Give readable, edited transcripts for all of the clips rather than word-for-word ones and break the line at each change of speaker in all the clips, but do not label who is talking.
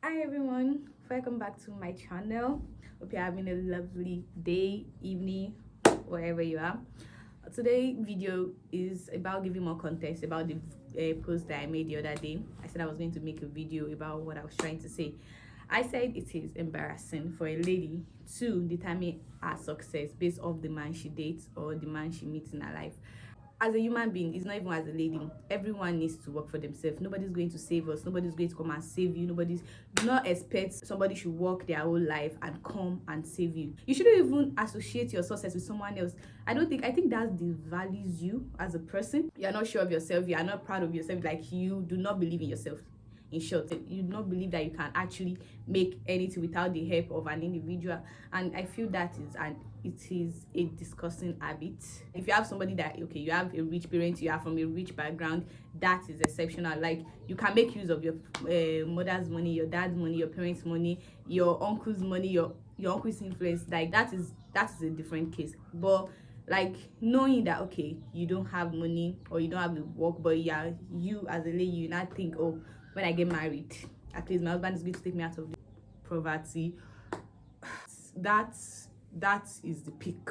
Hi everyone, welcome back to my channel. Hope you're having a lovely day, evening, wherever you are. Today video is about giving more context about the post that I made the other day. I said I was going to make a video about what I was trying to say. I said it is embarrassing for a lady to determine her success based off the man she dates or the man she meets in her life. As a human being, it's not even as a lady, everyone needs to work for themselves. Nobody's going to save us, nobody's going to come and save you. Do not expect somebody should work their whole life and come and save you. You shouldn't even associate your success with someone else. I think that devalues you as a person. You're not sure of yourself, you are not proud of yourself, like you do not believe in yourself. In short, you do not believe that you can actually make anything without the help of an individual, and I feel that it is a disgusting habit. If you have somebody that, okay, you have a rich parent, you are from a rich background, that is exceptional. Like, you can make use of your mother's money, your dad's money, your parents' money, your uncle's money, your uncle's influence. Like, that is a different case. But like, knowing that, okay, you don't have money or you don't have the work, but yeah, you as a lady, you not think, oh, when I get married, at least my husband is going to take me out of the poverty. That is the peak,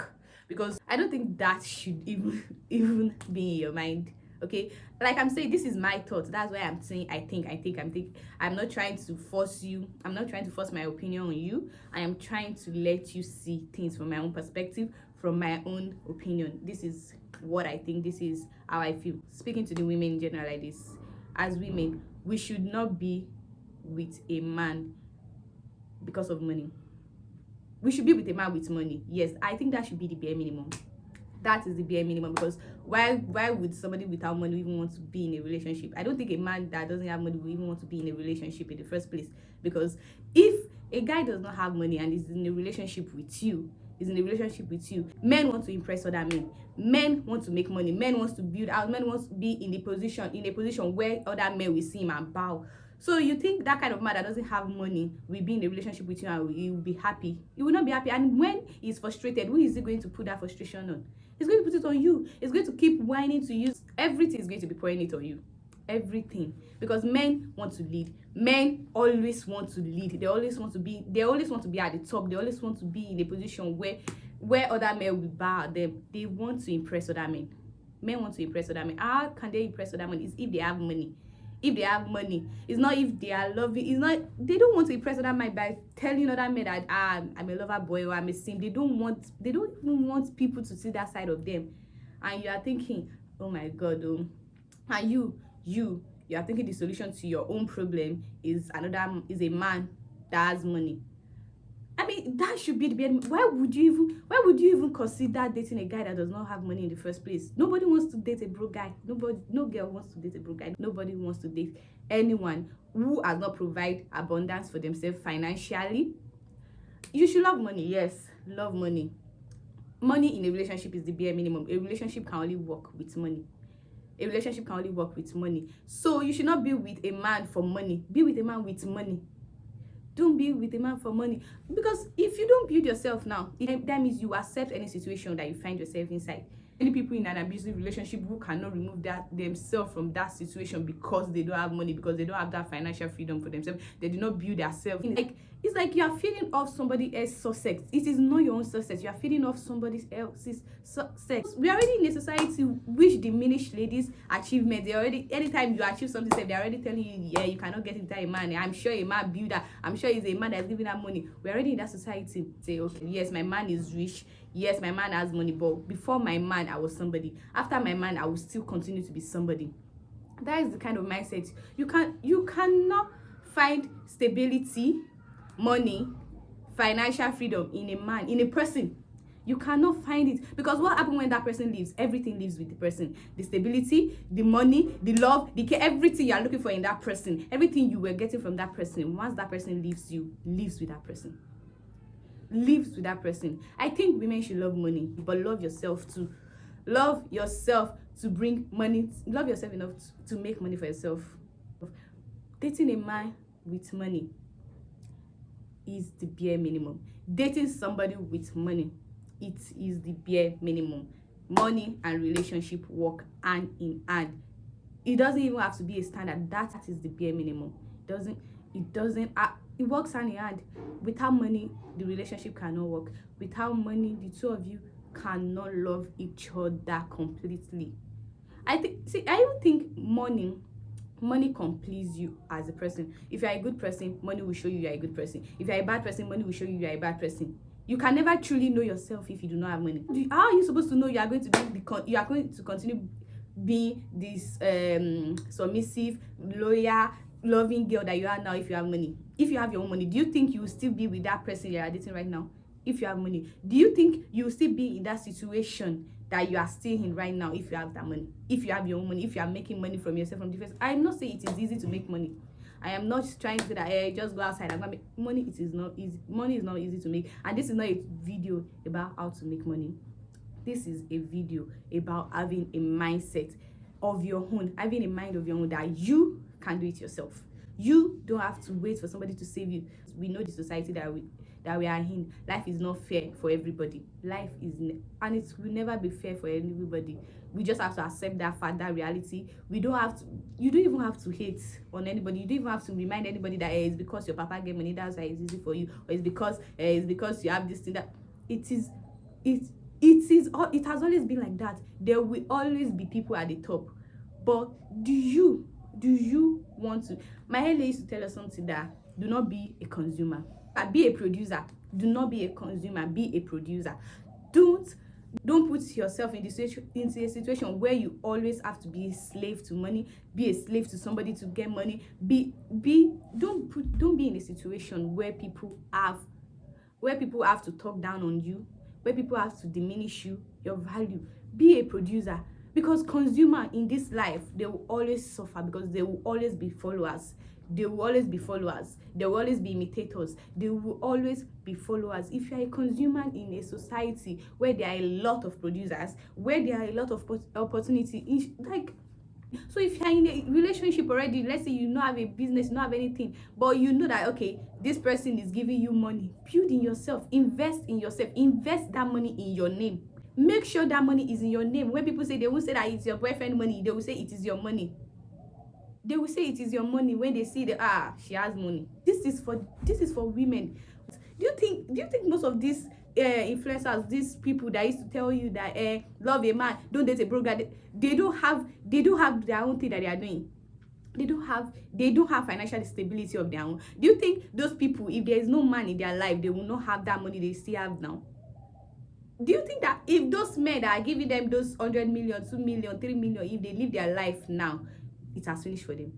because I don't think that should even be in your mind. Okay, like I'm saying, this is my thought. That's why I'm saying I think. I'm not trying to force you. I'm not trying to force my opinion on you. I am trying to let you see things from my own perspective, from my own opinion. This is what I think. This is how I feel. Speaking to the women in general like this, as women, we should not be with a man because of money. We should be with a man with money. Yes, I think that should be the bare minimum. That is the bare minimum, because why would somebody without money even want to be in a relationship? I don't think a man that doesn't have money will even want to be in a relationship in the first place. Because if a guy does not have money and is in a relationship with you, men want to impress other men. Men want to make money. Men want to build out. Men want to be in a position where other men will see him and bow. So you think that kind of man that doesn't have money will be in a relationship with you and he will be happy? He will not be happy. And when he's frustrated, who is he going to put that frustration on? He's going to put it on you. He's going to keep whining to you. Everything is going to be pouring it on you. Everything. Because men want to lead. Men always want to lead. They always want to be at the top. They always want to be in a position where other men will bow them. They want to impress other men. Men want to impress other men. How can they impress other men? It's if they have money. If they have money, it's not if they are loving. It's not, they don't want to impress other men by telling other men that I'm a lover boy or I'm a sim. They don't even want people to see that side of them. And you are thinking, oh my god, and you are thinking the solution to your own problem is a man that has money. I mean, that should be the best. Why would you even consider dating a guy that does not have money in the first place? Nobody wants to date a broke guy. No girl wants to date a broke guy. Nobody wants to date anyone who has not provided abundance for themselves financially. You should love money, yes, love money. Money in a relationship is the bare minimum. A relationship can only work with money. So you should not be with a man for money. Be with a man with money. Don't be with a man for money, because if you don't build yourself now, that means you accept any situation that you find yourself inside. Many people in an abusive relationship who cannot remove themselves from that situation because they don't have money, because they don't have that financial freedom for themselves. They do not build themselves. It's like you are feeding off somebody else's success. It is not your own success. You are feeding off somebody else's success. We are already in a society which diminish ladies' achievement. They already, anytime you achieve something, they're already telling you, yeah, you cannot get into a man. I'm sure a man builder. I'm sure he's a man that's giving that money. We're already in that society. Say, okay, yes, my man is rich. Yes, my man has money, but before my man, I was somebody. After my man, I will still continue to be somebody. That is the kind of mindset. You cannot find stability, money, financial freedom in a man, in a person. You cannot find it, because what happens when that person leaves? Everything leaves with the person. The stability, the money, the love, the care, everything you are looking for in that person, everything you were getting from that person, once that person leaves you, leaves with that person. I think women should love money, but love yourself too. Love yourself to bring money. Love yourself enough to make money for yourself. Dating a man with money is the bare minimum. Dating somebody with money, it is the bare minimum. Money and relationship work hand in hand. It doesn't even have to be a standard. That is the bare minimum. It works hand in hand. Without money, the relationship cannot work. Without money, the two of you cannot love each other completely. I don't think money can please you as a person. If you're a good person, money will show you you're a good person. If you're a bad person, money will show you you're a bad person. You can never truly know yourself if you do not have money. How are you supposed to know you are going to be you are going to continue being this submissive, loyal, loving girl that you are now if you have money? If you have your own money, do you think you will still be with that person you are dating right now? If you have money, do you think you will still be in that situation that you are still in right now if you have that money? If you have your own money, if you are making money from yourself, from different, I'm not saying it is easy to make money. I am not trying to say that just go outside and make money. It is not easy. Money is not easy to make, and this is not a video about how to make money. This is a video about having a mindset of your own, having a mind of your own, that you can do it yourself. You don't have to wait for somebody to save you. We know the society that we are in. Life is not fair for everybody. Life is and it will never be fair for everybody. We just have to accept that fact, that reality. We don't have to, you don't even have to hate on anybody. You don't even have to remind anybody that it's because your papa get money, that's why it's easy for you, or it's because you have this thing. That it has always been like that. There will always be people at the top. But do you want to? My earlier used to tell us something, that do not be a consumer, be a producer. Do not be a consumer, be a producer. Don't put yourself into a situation where you always have to be a slave to money, be a slave to somebody to get money. Don't be in a situation where people have to talk down on you, where people have to diminish your value. Be a producer, because consumer in this life, they will always suffer, because they will always be followers. There will always be followers. There will always be imitators. There will always be followers. If you are a consumer in a society where there are a lot of producers, where there are a lot of opportunity, so if you're in a relationship already, let's say you don't have a business, you don't have anything, but you know that, okay, this person is giving you money, build in yourself, invest in yourself, invest that money in your name. Make sure that money is in your name. When people say, they won't say that it's your boyfriend money, they will say it is your money. They will say it is your money when they see she has money. This is for women. Do you think most of these influencers, these people that used to tell you that love a man, don't date a broke guy, they don't have their own thing that they are doing. They don't have financial stability of their own. Do you think those people, if there is no man in their life, they will not have that money they still have now? Do you think that if those men that are giving them those 100 million, 2 million, 3 million, if they live their life now, it has finished for them?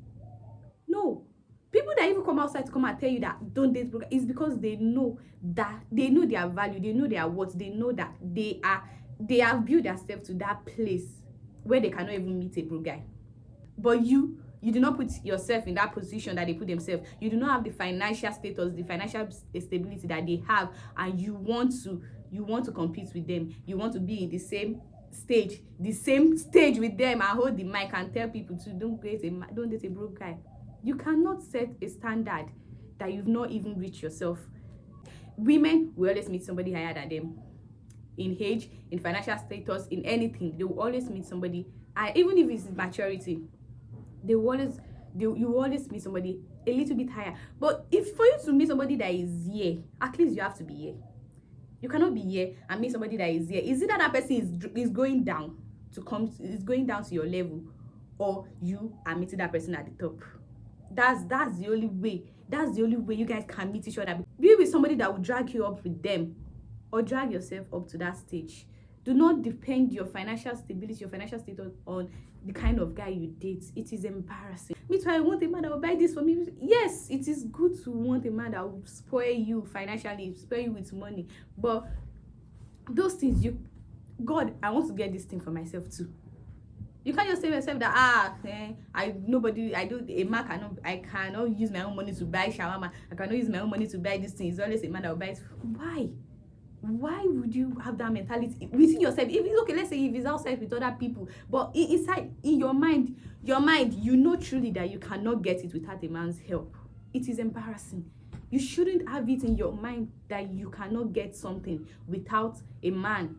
No. People that even come outside to come and tell you that don't date broke, is because they know their value, they know their worth, they know that they have built themselves to that place where they cannot even meet a broke guy. But you do not put yourself in that position that they put themselves. You do not have the financial status, the financial stability that they have, and you want to compete with them. You want to be in the same stage with them, and hold the mic and tell people to don't date a broke guy. You cannot set a standard that you've not even reached yourself. Women will always meet somebody higher than them, in age, in financial status, in anything. They will always meet somebody, even if it's maturity. You will always meet somebody a little bit higher. But if for you to meet somebody that is here, at least you have to be here. You cannot be here and meet somebody that is here. Is it that person is going down to your level, or you are meeting that person at the top? That's the only way. That's the only way you guys can meet each other. Be with somebody that will drag you up with them, or drag yourself up to that stage. Do not depend your financial stability, your financial status on the kind of guy you date. It is embarrassing. Me too, I want a man that will buy this for me. Yes, it is good to want a man that will spoil you financially, spoil you with money. But those things, God, I want to get this thing for myself too. You can't just say yourself that I cannot use my own money to buy shawarma. I cannot use my own money to buy this thing. It's always a man that will buy it. Why would you have that mentality within yourself? If it's okay, let's say if it's outside with other people, but inside, in your mind, you know truly that you cannot get it without a man's help. It is embarrassing. You shouldn't have it in your mind that you cannot get something without a man.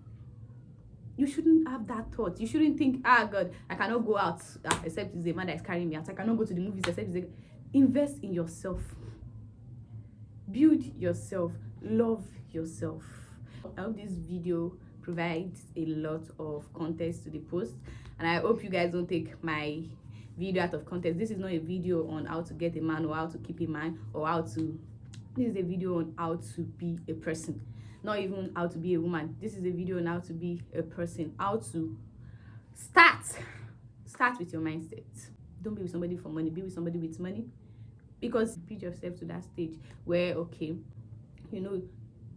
You shouldn't have that thought. You shouldn't think, God, I cannot go out except it's a man that is carrying me out. I cannot go to the movies except invest in yourself. Build yourself, love yourself. I hope this video provides a lot of context to the post, and I hope you guys don't take my video out of context. This is not a video on how to get a man or how to keep a man or how to, this is a video on how to be a person, not even how to be a woman. This is a video on how to be a person, how to start with your mindset. Don't be with somebody for money, be with somebody with money, because build yourself to that stage where, okay, you know,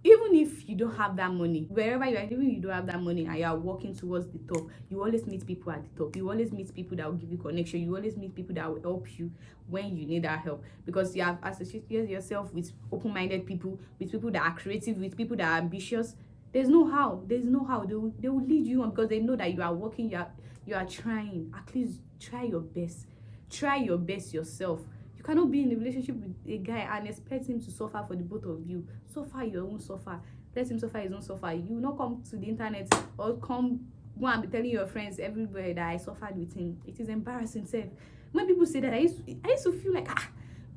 even if you don't have that money, wherever you are, even if you don't have that money and you are walking towards the top, you always meet people at the top. You always meet people that will give you connection. You always meet people that will help you when you need that help, because you have associated yourself with open-minded people, with people that are creative, with people that are ambitious. There's no how they will lead you on, because they know that you are working, you are trying. At least try your best yourself. You cannot be in a relationship with a guy and expect him to suffer for the both of you. Suffer your own suffer. Let him suffer his own suffer. You will not come to the internet or go and be telling your friends everywhere that I suffered with him. It is embarrassing, sef. When people say that, I used to feel like,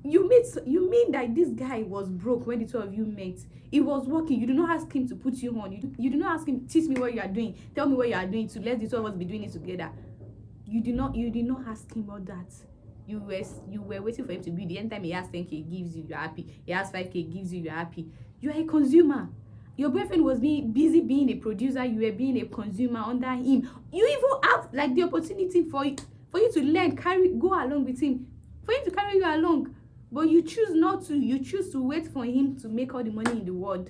you mean that this guy was broke when the two of you met? He was working. You do not ask him to put you on. You do not ask him, teach me what you are doing, tell me what you are doing, to let the two of us be doing it together. You did not ask him all that. You were waiting for him to build. The anytime he has 10k gives you, you're happy. He has 5k gives you, you're happy. You are a consumer. Your boyfriend was busy being a producer, you were being a consumer under him. You even have like the opportunity for you to learn, go along with him, for him to carry you along, but you choose not to. You choose to wait for him to make all the money in the world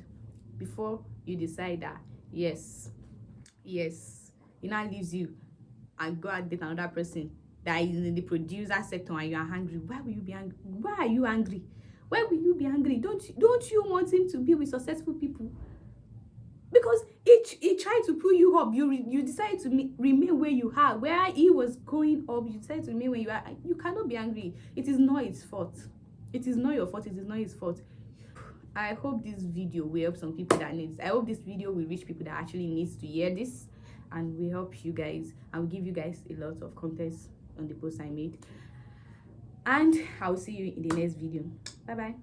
before you decide that yes, he now leaves you and go and date another person that is in the producer sector, and you are angry. Why will you be angry? Why are you angry? Why will you be angry? Don't you want him to be with successful people? Because he tried to pull you up. You decided to remain where you are, where he was going up. You decided to remain where you are. You cannot be angry. It is not his fault. It is not your fault. It is not his fault. I hope this video will help some people that needs. I hope this video will reach people that actually needs to hear this, and will help you guys, and will give you guys a lot of context on the post I made. And I'll see you in the next video. Bye bye.